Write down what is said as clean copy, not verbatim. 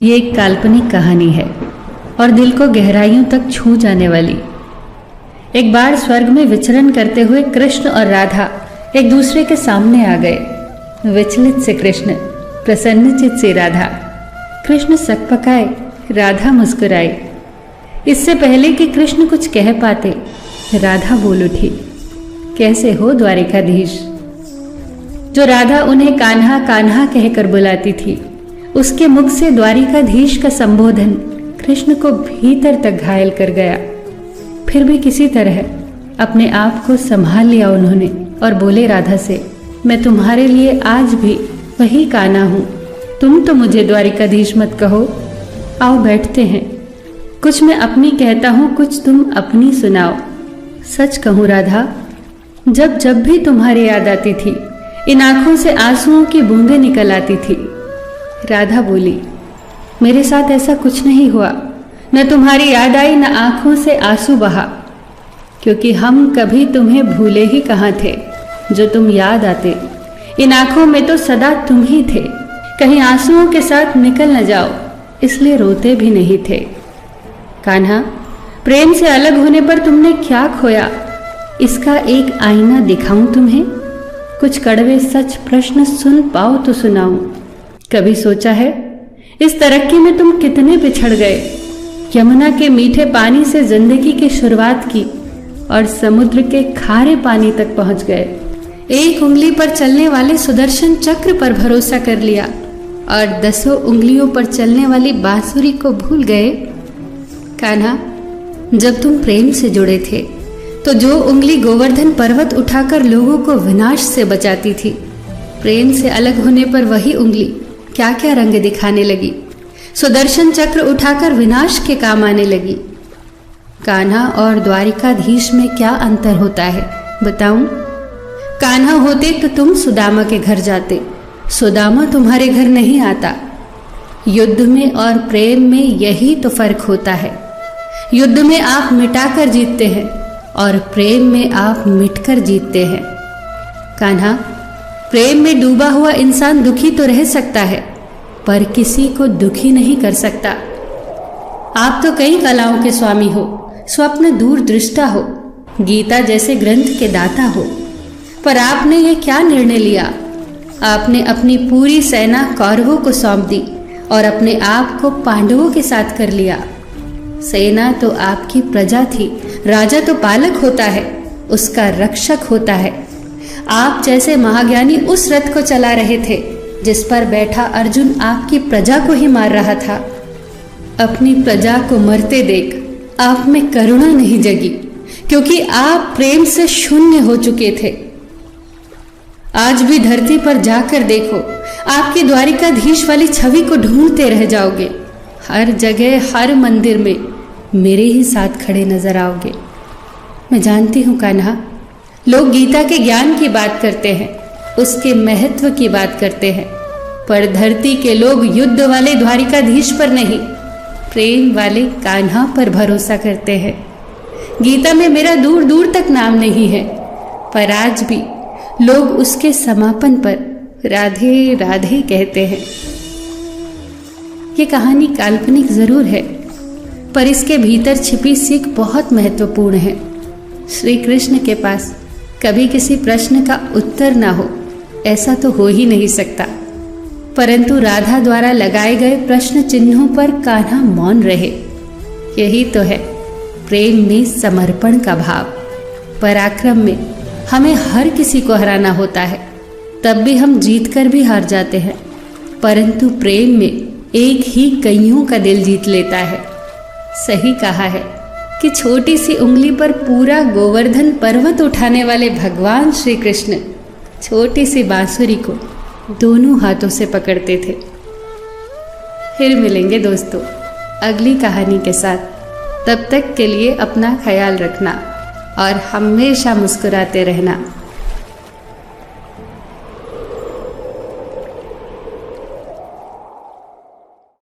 ये एक काल्पनिक कहानी है और दिल को गहराइयों तक छू जाने वाली। एक बार स्वर्ग में विचरण करते हुए कृष्ण और राधा एक दूसरे के सामने आ गए। विचलित से कृष्ण, प्रसन्नचित से राधा। कृष्ण सकपकाए, राधा मुस्कुराई। इससे पहले कि कृष्ण कुछ कह पाते, राधा बोल उठी, कैसे हो द्वारिकाधीश। जो राधा उन्हें कान्हा कान्हा कहकर बुलाती थी, उसके मुख से द्वारिकाधीश का संबोधन कृष्ण को भीतर तक घायल कर गया। फिर भी किसी तरह अपने आप को संभाल लिया उन्होंने और बोले राधा से, मैं तुम्हारे लिए आज भी वही कान्हा हूं। तुम तो मुझे द्वारिकाधीश मत कहो। आओ बैठते हैं। कुछ मैं अपनी कहता हूं, कुछ तुम अपनी सुनाओ। सच कहूं राधा, जब जब भी तुम्हारी याद आती थी, इन आंखों से आंसुओं की बूंदें निकल आती थी। राधा बोली, मेरे साथ ऐसा कुछ नहीं हुआ। न तुम्हारी याद आई, न आंखों से आंसू बहा, क्योंकि हम कभी तुम्हें भूले ही कहाँ थे। जो तुम याद आते, इन आंखों में तो सदा तुम ही थे। कहीं आंसुओं के साथ निकल न जाओ, इसलिए रोते भी नहीं थे। कान्हा, प्रेम से अलग होने पर तुमने क्या खोया, इसका एक आईना दिखाऊं तुम्हें। कुछ कड़वे सच प्रश्न सुन पाओ तो सुनाऊं। कभी सोचा है इस तरक्की में तुम कितने पिछड़ गए। यमुना के मीठे पानी से जिंदगी की शुरुआत की और समुद्र के खारे पानी तक पहुंच गए। एक उंगली पर चलने वाले सुदर्शन चक्र पर भरोसा कर लिया और 10 उंगलियों पर चलने वाली बांसुरी को भूल गए। कान्हा, जब तुम प्रेम से जुड़े थे तो जो उंगली गोवर्धन पर्वत उठाकर लोगों को विनाश से बचाती थी, प्रेम से अलग होने पर वही उंगली क्या क्या रंग दिखाने लगी। सुदर्शन चक्र उठाकर विनाश के काम आने लगी। कान्हा और द्वारिकाधीश में क्या अंतर होता है बताऊं? कान्हा होते तो तुम सुदामा के घर जाते, सुदामा तुम्हारे घर नहीं आता। युद्ध में और प्रेम में यही तो फर्क होता है। युद्ध में आप मिटाकर जीतते हैं और प्रेम में आप मिटकर जीतते हैं। कान्हा, प्रेम में डूबा हुआ इंसान दुखी तो रह सकता है, पर किसी को दुखी नहीं कर सकता। आप तो कई कलाओं के स्वामी हो, स्वप्न दूरदृष्टा हो, गीता जैसे ग्रंथ के दाता हो, पर आपने ये क्या निर्णय लिया? आपने अपनी पूरी सेना कौरवों को सौंप दी और अपने आप को पांडवों के साथ कर लिया। सेना तो आपकी प्रजा थी, राजा तो पालक होता है, उसका रक्षक होता है। आप जैसे महाज्ञानी उस रथ को चला रहे थे जिस पर बैठा अर्जुन आपकी प्रजा को ही मार रहा था। अपनी प्रजा को मरते देख आप में करुणा नहीं जगी, क्योंकि आप प्रेम से शून्य हो चुके थे। आज भी धरती पर जाकर देखो, आपकी द्वारिकाधीश वाली छवि को ढूंढते रह जाओगे। हर जगह, हर मंदिर में मेरे ही साथ खड़े नजर आओगे। मैं जानती हूँ कान्हा, लोग गीता के ज्ञान की बात करते हैं, उसके महत्व की बात करते हैं, पर धरती के लोग युद्ध वाले द्वारिकाधीश पर नहीं, प्रेम वाले कान्हा पर भरोसा करते हैं। गीता में मेरा दूर दूर तक नाम नहीं है, पर आज भी लोग उसके समापन पर राधे राधे कहते हैं। ये कहानी काल्पनिक जरूर है, पर इसके भीतर छिपी सीख बहुत महत्वपूर्ण है। श्री कृष्ण के पास कभी किसी प्रश्न का उत्तर ना हो, ऐसा तो हो ही नहीं सकता, परंतु राधा द्वारा लगाए गए प्रश्न चिन्हों पर कान्हा मौन रहे। यही तो है प्रेम में समर्पण का भाव। पराक्रम में हमें हर किसी को हराना होता है, तब भी हम जीत कर भी हार जाते हैं, परंतु प्रेम में एक ही कईयों का दिल जीत लेता है। सही कहा है कि छोटी सी उंगली पर पूरा गोवर्धन पर्वत उठाने वाले भगवान श्री कृष्ण छोटी सी बांसुरी को दोनों हाथों से पकड़ते थे। फिर मिलेंगे दोस्तों अगली कहानी के साथ। तब तक के लिए अपना ख्याल रखना और हमेशा मुस्कुराते रहना।